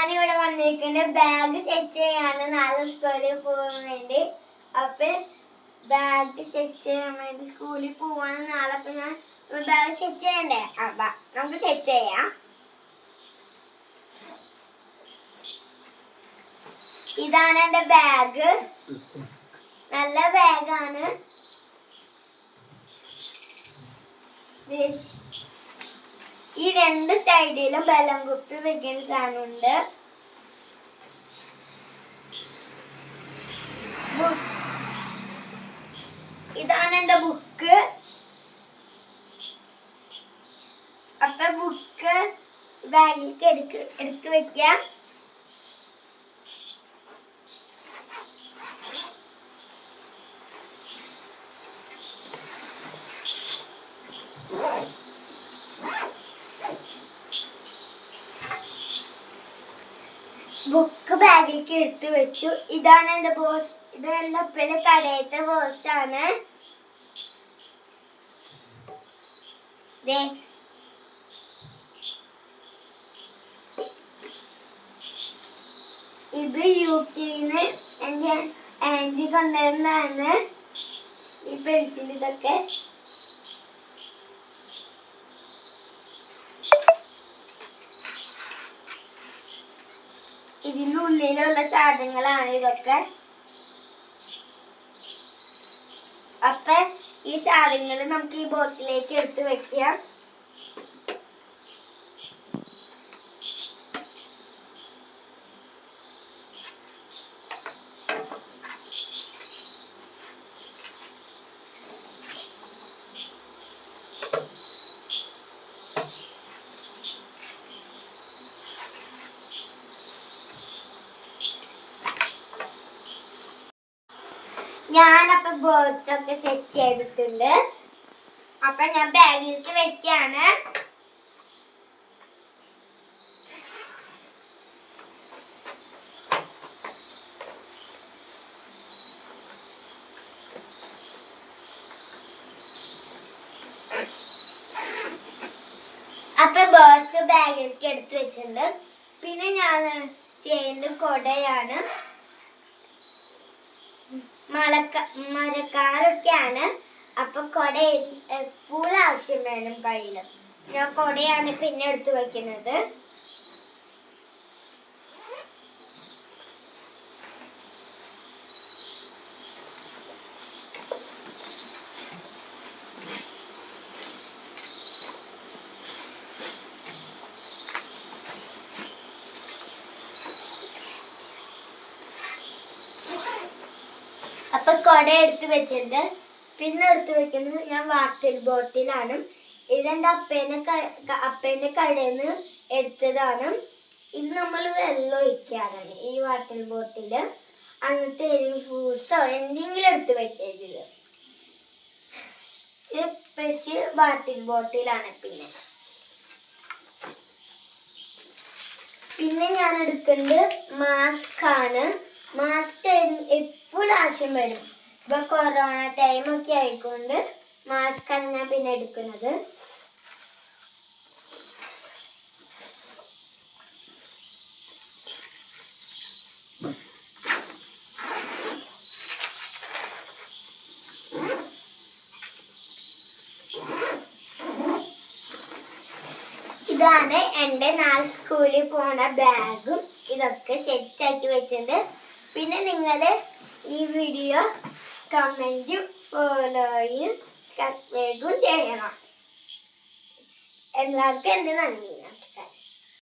ഞാനിവിടെ വന്നിരിക്കുന്നത് bag set ചെയ്യാണ് നാളെ സ്കൂളിൽ പോകാൻ വേണ്ടി. അപ്പൊ ബാഗ് സെറ്റ് ചെയ്യാൻ വേണ്ടി സ്കൂളിൽ പോവാണ് നാളെ. അപ്പൊ ഞാൻ ബാഗ് സെറ്റ് ചെയ്യണ്ടേ? അപ്പൊ നമുക്ക് സെറ്റ് ചെയ്യാം. ഇതാണ് എന്റെ ബാഗ്. നല്ല ബാഗാണ്. ഈ രണ്ട് സൈഡിലും ബലം കുപ്പി വെക്കുന്ന സാധനമുണ്ട്. ഇതാണ് എന്റെ ബുക്ക്. അപ്പൊ ബുക്ക് ബാഗിലേക്ക് എടുത്ത് വെക്കാം. ബുക്ക് ബാഗിലേക്ക് എടുത്ത് വെച്ചു. ഇതാണ് എന്റെ ബോസ്. ഇത് എന്റെ ഒപ്പന കടയത്തെ ബോസാണ്. ഇത് യുകെന്ന് എന്റെ ആന്റി കൊണ്ടുവരുന്നതാണ്. ഈ പെൻസിൽ ഇതൊക്കെ ഇതിന്റെ ഉള്ളിലുള്ള സാധനങ്ങളാണ് ഇതൊക്കെ. അപ്പൊ ഈ സാധനങ്ങൾ നമുക്ക് ഈ ബോക്സിലേക്ക് എടുത്ത് വെക്കാം. ഞാനപ്പൊ ബോക്സ് ഒക്കെ സെറ്റ് ചെയ്തിട്ടുണ്ട്. അപ്പൊ ഞാൻ ബാഗിലേക്ക് വെക്കാണ്. അപ്പൊ ബോക്സ് ബാഗിലേക്ക് എടുത്ത് വെച്ചിട്ടുണ്ട്. പിന്നെ ഞാൻ ചെയ്യുന്നത് കൊടയാണ്. മഴക്കാരൊക്കെയാണ്. അപ്പൊ കൊട എപ്പോഴും ആവശ്യം വേണം കയ്യില്. ഞാൻ കൊടയാണ് പിന്നെ എടുത്ത് വെക്കുന്നത്. അപ്പൊ കൊട എടുത്ത് വെച്ചിട്ടുണ്ട്. പിന്നെ എടുത്ത് വെക്കുന്നത് ഞാൻ വാട്ടർ ബോട്ടിലാണ്. ഇതെന്റെ അപ്പേന്റെ കടയിൽ നിന്ന് എടുത്തതാണ്. ഇത് നമ്മൾ വെള്ളം ഒഴിക്കാറാണ് ഈ വാട്ടർ ബോട്ടില്. അങ്ങനത്തെ ഫ്രൂട്ട്സോ എന്തെങ്കിലും എടുത്ത് വെക്കരുത്. ഇത് സ്പെഷ്യൽ വാട്ടർ ബോട്ടിലാണ്. പിന്നെ ഞാൻ എടുക്കുന്നത് മാസ്ക് ആണ്. മാസ്ക് എപ്പോഴും ആവശ്യം വരും. ഇപ്പൊ കൊറോണ ടൈമൊക്കെ ആയിക്കൊണ്ട് മാസ്ക് ആണ് ഞാൻ പിന്നെ എടുക്കുന്നത്. ഇതാണ് എൻ്റെ നാളെ സ്കൂളിൽ പോണ ബാഗും. ഇതൊക്കെ സെറ്റാക്കി വെച്ചിട്ടുണ്ട്. പിന്നെ നിങ്ങൾ ഈ വീഡിയോ കമൻറ്റും ഫോളോയും സബ്സ്ക്രൈബും ചെയ്യണം. എല്ലാവർക്കും എൻ്റെ നന്ദി. നമസ്കാരം.